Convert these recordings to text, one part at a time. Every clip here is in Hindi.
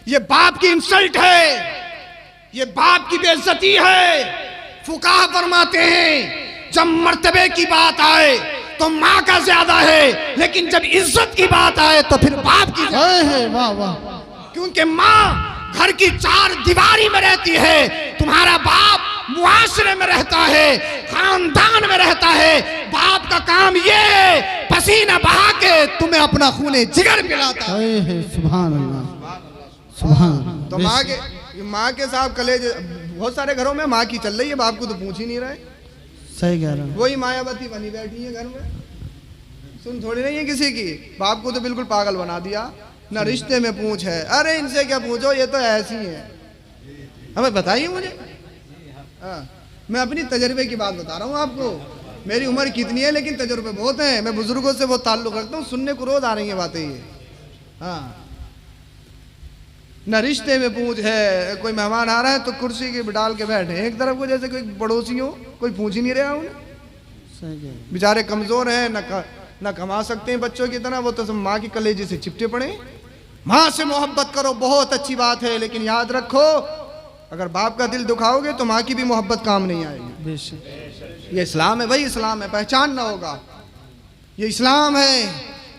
ये बाप की इंसल्ट है, ये बाप की बेइज्जती है। फुकाह फरमाते हैं जब मर्तबे की बात आए तो माँ का ज्यादा है, लेकिन जब इज्जत की बात आए तो फिर बाप की है। वाह वाह। क्योंकि माँ घर की चार दीवारी में रहती है, तुम्हारा बाप मुआशरे में रहता है, खानदान में रहता है। बाप का काम ये है पसीना बहा के तुम्हें अपना खूने जिगर पिलाता है। सुभान अल्लाह, सुभान अल्लाह। तो माँ के साथ कलेज बहुत सारे घरों में माँ की चल रही है, बाप को तो पूछ ही नहीं रहे। सही कह रहा हूँ। वही मायावती बनी बैठी है घर में, सुन थोड़ी नहीं है किसी की। बाप को तो बिल्कुल पागल बना दिया, ना रिश्ते में पूछ है। अरे इनसे क्या पूछो, ये तो ऐसी है। हमें बताइए मुझे। मैं अपनी तजर्बे की बात बता रहा हूँ आपको। मेरी उम्र कितनी है लेकिन तजर्बे बहुत हैं। मैं बुजुर्गों से बहुत ताल्लुक रखता हूँ, सुनने को रोज आ रही है बातें ये। हाँ, न रिश्ते में पूछ है। कोई मेहमान आ रहा है तो कुर्सी के डाल के बैठे एक तरफ को, जैसे कोई पड़ोसी हो, कोई पूछ ही नहीं रहा उन्हें। बेचारे कमजोर हैं, न कमा सकते हैं बच्चों की तरह, वो तो सब माँ की कलेजे से चिपटे पड़े। माँ से मोहब्बत करो, बहुत अच्छी बात है, लेकिन याद रखो अगर बाप का दिल दुखाओगे तो माँ की भी मोहब्बत काम नहीं आएगी। ये इस्लाम है भाई, इस्लाम है, पहचानना होगा। ये इस्लाम है,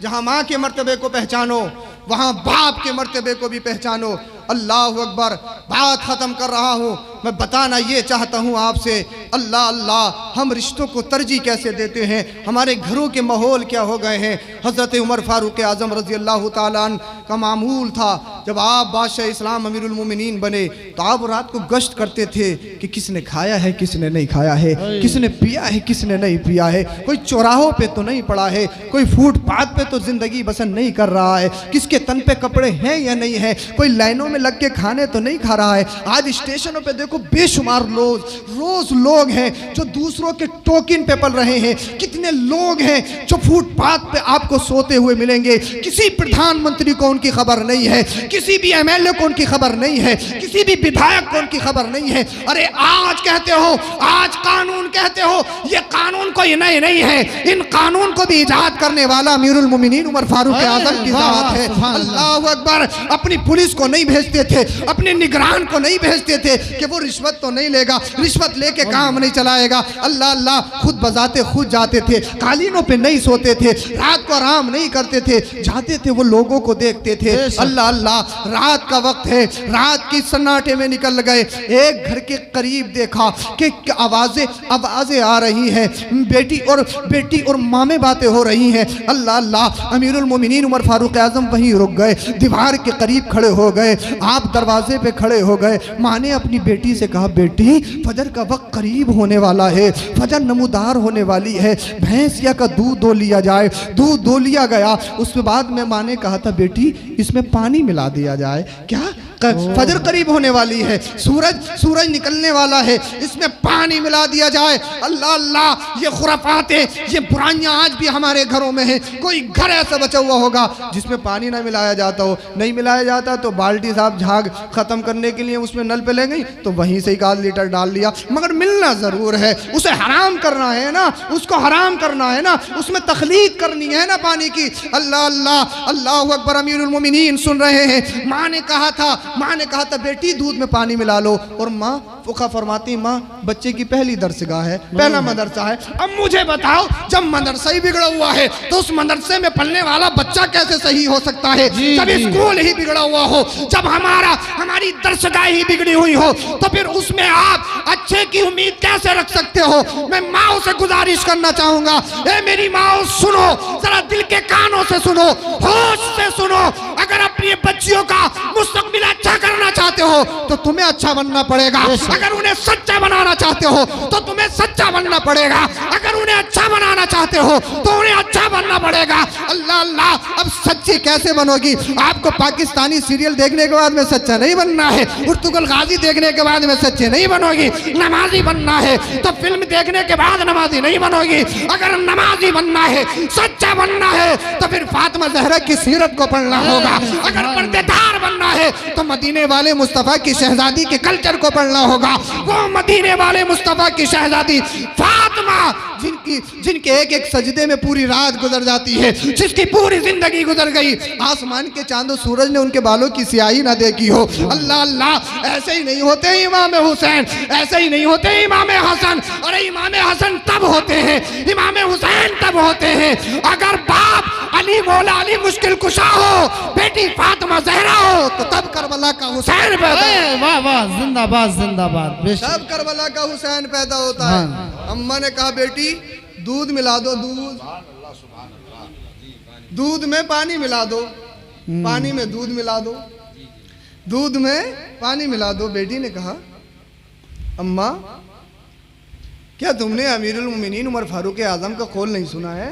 जहाँ माँ के मर्तबे को पहचानो वहाँ बाप के मर्तबे को भी पहचानो। अल्लाह अकबर। बात ख़त्म कर रहा हूँ, मैं बताना ये चाहता हूँ आपसे, अल्लाह अल्लाह, हम रिश्तों को तरजीह कैसे देते हैं, हमारे घरों के माहौल क्या हो गए हैं। हज़रत उमर फ़ारूक आज़म रज़ी अल्लाह ताला अन्हु का मामूल था, जब आप बादशाह इस्लाम अमीरुल मोमिनीन बने तो आप रात को गश्त करते थे कि किसने खाया है, किसने नहीं खाया है, किसने पिया है, किसने नहीं पिया है, कोई चौराहों पे तो नहीं पड़ा है, कोई फुटपाथ पे तो ज़िंदगी बसर नहीं कर रहा है, किसके तन पे कपड़े हैं या नहीं है, कोई लाइनों में लग के खाने तो नहीं खा रहा है। आज स्टेशनों पे देखो बेशुमार रोज लोग हैं जो दूसरों के टोकन पे पल रहे हैं। कितने लोग हैं जो फुटपाथ पे आपको सोते हुए मिलेंगे, किसी प्रधानमंत्री को उनकी खबर नहीं है, किसी भी एमएलए को उनकी खबर नहीं है, किसी भी विधायक को उनकी खबर नहीं है। अरे आज कहते हो, आज कानून कहते हो, ये कानून कोई नए नहीं है, इन कानून को भी इजाद करने वाला अमीरुल मोमिनीन उमर फारूक आज़म की ज़ात है। अल्लाह अकबर। अपनी पुलिस को नहीं भेजते थे, अपने निगरान को नहीं भेजते थे कि वो रिश्वत तो नहीं लेगा, रिश्वत लेके काम नहीं चलाएगा। अल्लाह अल्लाह, खुद बजाते खुद जाते थे, कालीनों पे नहीं सोते थे, रात को आराम नहीं करते थे, जाते थे वो लोगों को देखते थे। अल्लाह अल्लाह, रात का वक्त है, रात की सन्नाटे में निकल गए, एक घर के करीब देखा कि आवाजें आ रही हैं, बेटी और माँ में बातें हो रही हैं। अल्लाह अल्लाह, अमीरुल मोमिनीन उमर फारूक आज़म वहीं रुक गए, दीवार के करीब खड़े हो गए। आप दरवाजे पे खड़े हो गए। माँ ने अपनी बेटी से कहा, बेटी फजर का वक्त करीब होने वाला है, फजर नमूदार होने वाली है, भैंसिया का दूध दो लिया जाए। दूध दो लिया गया, उसके बाद में माँ ने कहा था, बेटी इसमें पानी मिला दिया जाए। क्या? फजर करीब होने वाली है, सूरज निकलने वाला है, इसमें पानी मिला दिया जाए। अल्लाह अल्लाह, ये खुराफात है, ये बुराइयां आज भी हमारे घरों में है। कोई घर ऐसा बचा हुआ होगा जिसमें पानी ना मिलाया जाता हो, नहीं मिलाया जाता तो बाल्टी साहब झाग खत्म करने के लिए उसमें नल पे ले गई तो वहीं से 1 लीटर डाल लिया, मगर मिलना जरूर है। उसे हराम करना है ना, उसको हराम करना है ना, उसमें तखलीक करनी है ना पानी की। अल्लाह अल्लाह, अल्लाह अकबर। अमीरुल मोमिनीन सुन रहे हैं। माँ ने कहा था, बेटी दूध में पानी मिला लो, और माँ फुका फरमाती, माँ बच्चे की पहली दरसगाह है, पहला मदरसा है। अब मुझे बताओ, जब मदरसा ही बिगड़ा हुआ है तो उस मदरसे में पढ़ने वाला बच्चा कैसे सही हो सकता है? जब स्कूल ही बिगड़ा हुआ हो, जब हमारी दरसगाह ही बिगड़ी हुई हो, तो फिर उसमें आप अच्छे की उम्मीद कैसे रख सकते हो? मैं माँ से गुजारिश करना चाहूंगा, ए मेरी माँ सुनो, जरा दिल के कानों से सुनो, होश से सुनो। अगर अपनी बच्चियों का मुस्तकबिल अच्छा करना चाहते हो तो तुम्हें अच्छा बनना पड़ेगा। अगर उन्हें सच्चा बनाना चाहते हो तो तुम्हें सच्चा बनना पड़ेगा। अगर उन्हें अच्छा बनाना चाहते हो तो उन्हें अच्छा बनना पड़ेगा। अल्लाह अल्लाह, अब सच्ची कैसे बनोगी? आपको पाकिस्तानी सीरियल देखने के बाद में सच्चा नहीं बनना है, उर्तुगल गाजी देखने के बाद में सच्चे नहीं बनोगी। नमाजी बनना है तो फिल्म देखने के बाद नमाजी नहीं बनोगी। अगर नमाजी बनना है, सच्चा बनना है, तो फिर फातिमा ज़हरा की सीरत को पढ़ना होगा। अगर पर्देदार बनना है तो मदीने वाले मुस्तफ़ा की शहजादी के कल्चर को पढ़ना होगा। वो मदीने वाले मुस्तफ़ा की शहजादी फातिमा फातिमा जिनके एक एक सजदे में पूरी रात गुजर जाती है, जिसकी पूरी जिंदगी गुजर गई, आसमान के चांद सूरज ने उनके बालों की स्याही ना देखी हो। अल्लाह अल्लाह, ऐसे ही नहीं होते इमाम हुसैन, ऐसे ही नहीं होते इमाम हसन। अरे इमाम हसन तब होते हैं, इमाम हुसैन तब होते हैं अगर बाप अली मौला अली मुश्किल कुशा हो, बेटी फातिमा जहरा हो, तो तब करबला का हुसैन पैदा। वाह वाह, जिंदाबाद जिंदाबाद। बेशक तब करबला का हुसैन पैदा होता है। अम्मा ने कहा बेटी दूध मिला दो, दूध में पानी मिला दो, पानी में दूध मिला दो, दूध में पानी मिला दो। बेटी ने कहा अम्मा क्या तुमने अमीरुल मोमिनीन उमर फारूक आजम का कौल नहीं सुना है?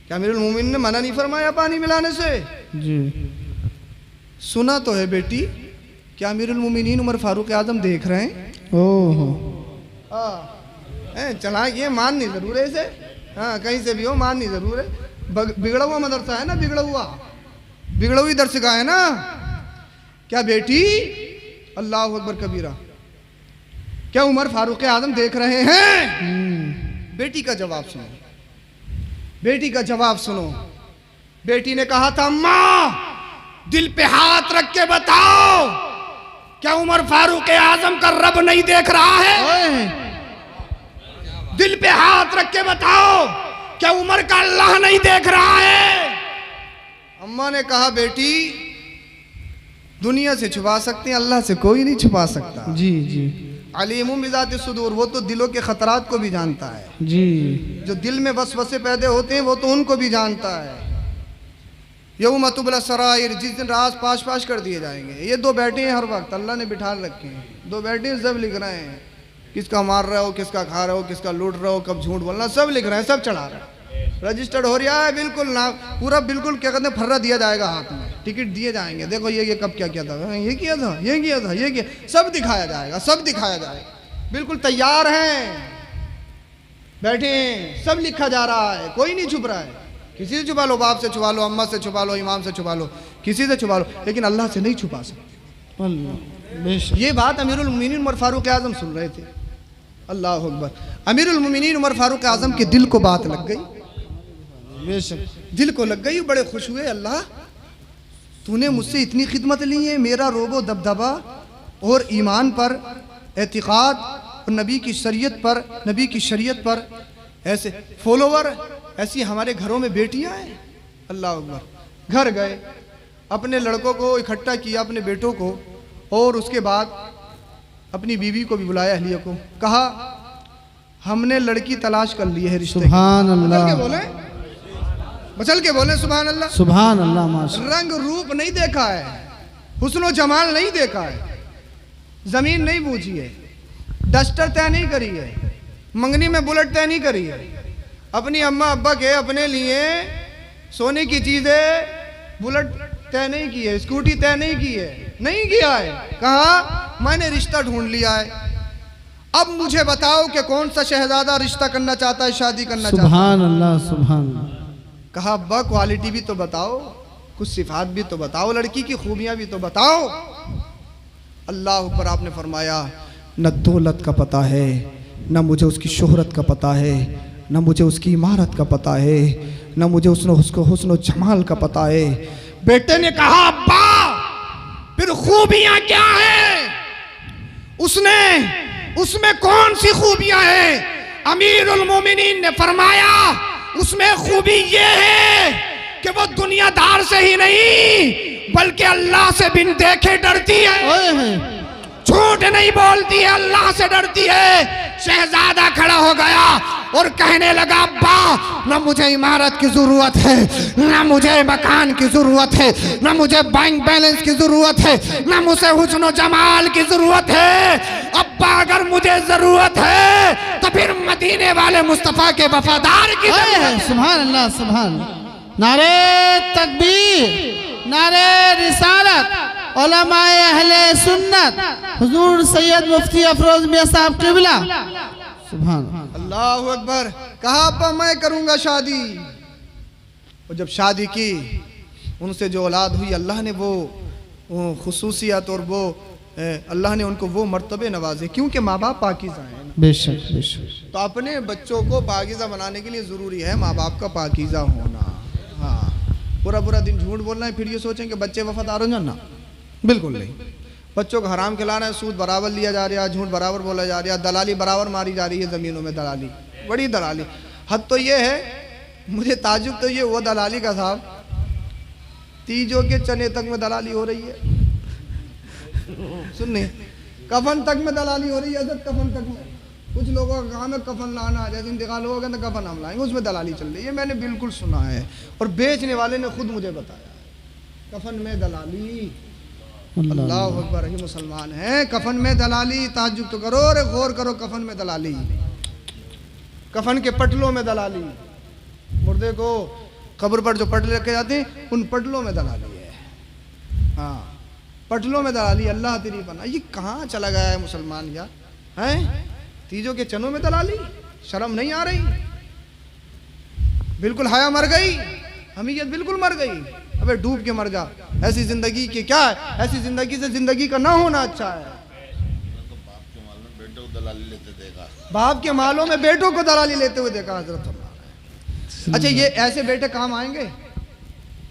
क्या अमीरुल मोमिनीन ने मना नहीं फरमाया पानी मिलाने से? जी सुना तो है बेटी। क्या अमीरुल मोमिनीन उमर फारूक आजम देख रहे हैं? ओहो, चला ये मान नहीं जरूर है इसे। हाँ कहीं से भी हो मान नहीं जरूर है। बिगड़ा हुआ मदरसा है ना, बिगड़ा हुई दर्स का है ना। क्या बेटी अल्लाह अकबर कबीरा, क्या उमर फारूक आजम देख रहे हैं? बेटी का जवाब सुनो, बेटी का जवाब सुनो। बेटी ने कहा था अम्मा दिल पे हाथ रख के बताओ, क्या उमर फारूक आजम का रब नहीं देख रहा है? दिल पे हाथ रख के बताओ, क्या उमर का अल्लाह नहीं देख रहा है? अम्मा ने कहा बेटी दुनिया से छुपा सकते हैं, अल्लाह से कोई नहीं छुपा सकता। जी जी, अलीमुम बिज़ाति सुदूर, वो तो दिलों के खतरात को भी जानता है। जी, जो दिल में वसवसे पैदा होते हैं वो तो उनको भी जानता है। यौम तुबला सराइर, जिस दिन राज पाश पाश कर दिए जाएंगे। ये दो बैठे हैं हर वक्त, अल्लाह ने बिठा रखे हैं, दो बैठे हैं सब लिख रहे हैं, किसका मार रहे हो, किसका खा रहे हो, किसका लूट रहे हो, कब झूठ बोलना, सब लिख रहे हैं, सब चढ़ा रहे हैं। रजिस्टर्ड हो रहा है बिल्कुल ना, पूरा बिल्कुल क्या कहते हैं फर्रा दिया जाएगा हाथ में, टिकट दिए जाएंगे, देखो ये कब क्या किया था, ये किया था, ये किया था, ये किया, सब दिखाया जाएगा, सब दिखाया जाएगा। बिल्कुल तैयार हैं, बैठे हैं, सब लिखा जा रहा है, कोई नहीं छुप रहा है। किसी से छुपा लो, बाप से छुपा लो, अम्मा से छुपा लो, इमाम से छुपा लो, किसी से छुपा लो, लेकिन अल्लाह से नहीं छुपा सकते। बेशक। ये बात अमीरुल मोमिनीन उमर फारूक आजम सुन रहे थे। अल्लाह अकबर। अमीरुल मोमिनीन उमर फारूक आजम के दिल को बात लग गई, बेशक दिल को लग गई, बड़े खुश हुए। अल्लाह तूने मुझसे इतनी खिदमत ली है, मेरा रोबो दबदबा और ईमान पर, एतिकाद और नबी की शरीयत पर, नबी की शरीयत पर ऐसे फॉलोवर, ऐसी हमारे घरों में बेटियां हैं। अल्लाह अकबर। घर गए, अपने लड़कों को इकट्ठा किया, अपने बेटों को, और उसके बाद अपनी बीवी को भी बुलाया, अहलिया को, कहा हमने लड़की तलाश कर ली है रिश्ते की। सुभान अल्लाह, मचल के बोले सुभान अल्लाह, सुभान अल्लाह। माशा, रंग रूप नहीं देखा है, हुस्न जमाल नहीं देखा है, जमीन नहीं पूछी है, डस्टर तय नहीं करी है, मंगनी में बुलेट तय नहीं करी है, अपनी अम्मा अब्बा के अपने लिए सोने की चीजें बुलेट तय नहीं की है, स्कूटी तय नहीं की है, नहीं किया है। कहा मैंने रिश्ता ढूंढ लिया है, अब मुझे बताओ कि कौन सा शहजादा रिश्ता करना चाहता है, शादी करना चाहता है। सुभान अल्लाह, सुभान। कहा अब्बा क्वालिटी भी तो बताओ, कुछ सिफात भी तो बताओ, लड़की की खूबियां भी तो बताओ। अल्लाह ऊपर आपने फरमाया न दौलत का पता है, न मुझे उसकी शोहरत का पता है, न मुझे उसकी इमारत का पता है, न मुझे उसको हुस्न जमाल का पता है। बेटे ने कहा अब्बा फिर खूबियां क्या है, उसमें कौन सी खूबियां हैं? अमीरुल मोमिनीन ने फरमाया उसमें खूबी ये है कि वो दुनियादार से ही नहीं बल्कि अल्लाह से बिन देखे डरती है, झूठ नहीं बोलती है, अल्लाह से डरती है। शहजादा खड़ा हो गया और कहने लगा अब्बा न मुझे इमारत की जरूरत है, न मुझे मकान की जरूरत है, न मुझे बैंक बैलेंस की जरूरत है, न मुझे हुस्न जमाल की जरूरत है। अब्बा अगर मुझे जरूरत है तो फिर मदीने वाले मुस्तफा के वफादार की जरूरत है। सुभान अल्लाह, सुभान। नारे तकबीर, नारे रिसालत, उलमाए अहले सुन्नत, हुजूर सैयद मुफ्ती अफरोज मियां साहब किबला। सुभान अल्लाह अकबर। कहा अब्बा मैं करूंगा शादी, और जब शादी की उनसे जो औलाद हुई, अल्लाह ने वो खुसूसियत और वो अल्लाह ने उनको वो मर्तबे नवाजे, क्योंकि माँ बाप पाकीज़ा हैं। बेशक बेशक। तो अपने बच्चों को पाकीज़ा बनाने के लिए ज़रूरी है माँ बाप का पाकीज़ा होना। हाँ, पूरा पूरा दिन झूठ बोलना है फिर ये सोचें कि बच्चे वफादार हो जाए ना, बिल्कुल नहीं। बच्चों को हराम खिला रहे हैं, सूद बराबर लिया जा रहा है, झूठ बराबर बोला जा रहा है, दलाली बराबर मारी जा रही है ज़मीनों में, दलाली, बड़ी दलाली। हद तो ये है, मुझे ताजुब तो ये वो दलाली का साहब, तीजों के चने तक में दलाली हो रही है। सुनने, कफन तक में दलाली हो रही है, हज़रत कफन तक में। कुछ लोगों का काम है कफन लाना, जैसे इंतकाल होगा तो कफन हम लाएंगे, उसमें दलाली चल रही है। मैंने बिल्कुल सुना है और बेचने वाले ने खुद मुझे बताया, कफन में दलाली। अल्लाह अकबर, ये मुसलमान हैं, कफन में दलाली। ताज्जुब तो करो, अरे गौर करो, कफन में दलाली, कफन के पटलों में दलाली। मुर्दे को कब्र पर जो पटले रखे जाते हैं उन पटलों में दलाली है। हाँ, पटलों में दलाली। अल्लाह तेरी बना, ये कहाँ चला गया है मुसलमान यार, हैं? तीजों के चनों में दलाली, शर्म नहीं आ रही? बिल्कुल हया मर गई, हमीयत बिल्कुल मर गई। अबे डूब के मर जा, ऐसी जिंदगी की क्या है? ऐसी जिंदगी से जिंदगी का ना होना अच्छा है। बाप के मालों में बेटों को दलाली लेते हुए देखा हजरत। अच्छा, ये ऐसे बेटे काम आएंगे?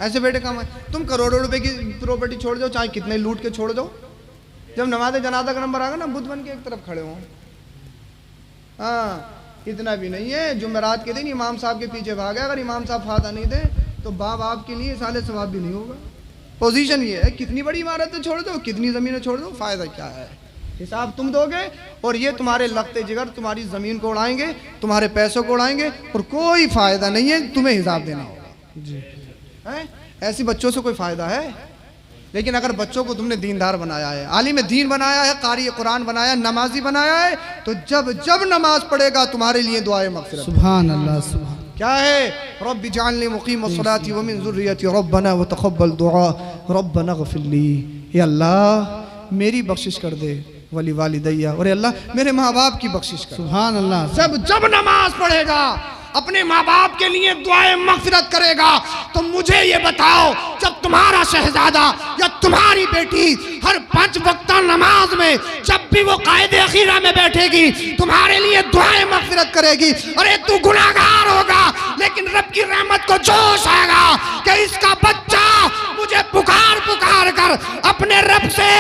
ऐसे बेटे काम आए? तुम करोड़ों रुपए की प्रॉपर्टी छोड़ दो, चाहे कितने लूट के छोड़ दो, जब नमाज जनाजा का नंबर आएगा ना, बुद्ध बन के एक तरफ खड़े हों। हाँ, इतना भी नहीं है, जुमेरात के दिन इमाम साहब के पीछे भागे, अगर इमाम साहब फायदा नहीं दे तो बाप आपके लिए साले सवाब भी नहीं होगा। पोजीशन ये है, कितनी बड़ी इमारतें छोड़ दो, कितनी ज़मीनें छोड़ दो, फ़ायदा क्या है? हिसाब तुम दोगे और ये तुम्हारे लगते जिगर तुम्हारी ज़मीन को उड़ाएंगे, तुम्हारे पैसों को उड़ाएंगे और कोई फ़ायदा नहीं है, तुम्हें हिसाब देना होगा जी। है? ऐसी बच्चों से कोई फ़ायदा है? लेकिन अगर बच्चों को तुमने दीनदार बनाया है, आलिम दीन बनाया है, कारी कुरान बनाया, नमाजी बनाया है, तो जब जब नमाज पढ़ेगा तुम्हारे लिए दुआए मग़फ़िरत। सुभान अल्लाह, सुभान। क्या है? रब्बि जअलनी मुक़ीमस्सलाति व मिन ज़ुर्रिय्यति रब्बना व तक़ब्बल दुआ रब्बना इग़फ़िर ली। या अल्लाह मेरी बख्शिश कर दे, वली वालिदैया, और अल्लाह मेरे माँ बाप की बख्शिश कर। सुभान अल्लाह। जब नमाज पढ़ेगा, अपने माँ बाप के लिए दुआए मग़फ़िरत करेगा, तो मुझे ये बताओ, जब तुम्हारा शहजादा या तुम्हारी बेटी हर 5 वक्त नमाज में जब भी वो कायदे अखीरा में बैठेगी तुम्हारे लिए दुआए मग़फ़िरत करेगी, अरे तू गुनाहगार होगा, लेकिन रब की रहमत को जोश आएगा कि इसका बच्चा मुझे पुकार पुकार कर अपने रब से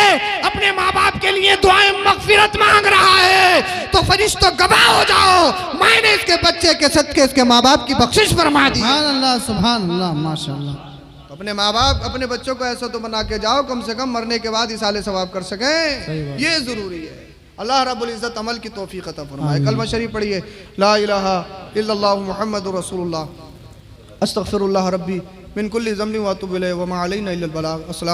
अपने माँ बाप के लिए दुआए मग़फ़िरत मांग रहा है, तो फरिश्तों गवाह हो जाओ, मैंने इसके बच्चे के सदके इसके माँ बाप की बख्शिश फरमा दी। सुभान अल्लाह, सुभान अल्लाह, माशाअल्लाह। तो अपने माँ बाप अपने बच्चों को ऐसा तो बना के जाओ, कम से कम मरने के बाद इसाले सवाब कर सकें, ये ज़रूरी है। अल्लाह रब्बुल इज़्ज़त अमल की तौफीक अता फरमाए। कलमा शरीफ पढ़िए, ला इलाहा इल्लल्लाह मुहम्मदुर रसूलुल्लाह, अस्तग़फिरुल्लाह रब्बी मिन कुल्ली ज़म्बिन व अतूबु इलैहि व मा अलैना इल्लल बलाग। अस्सलाम।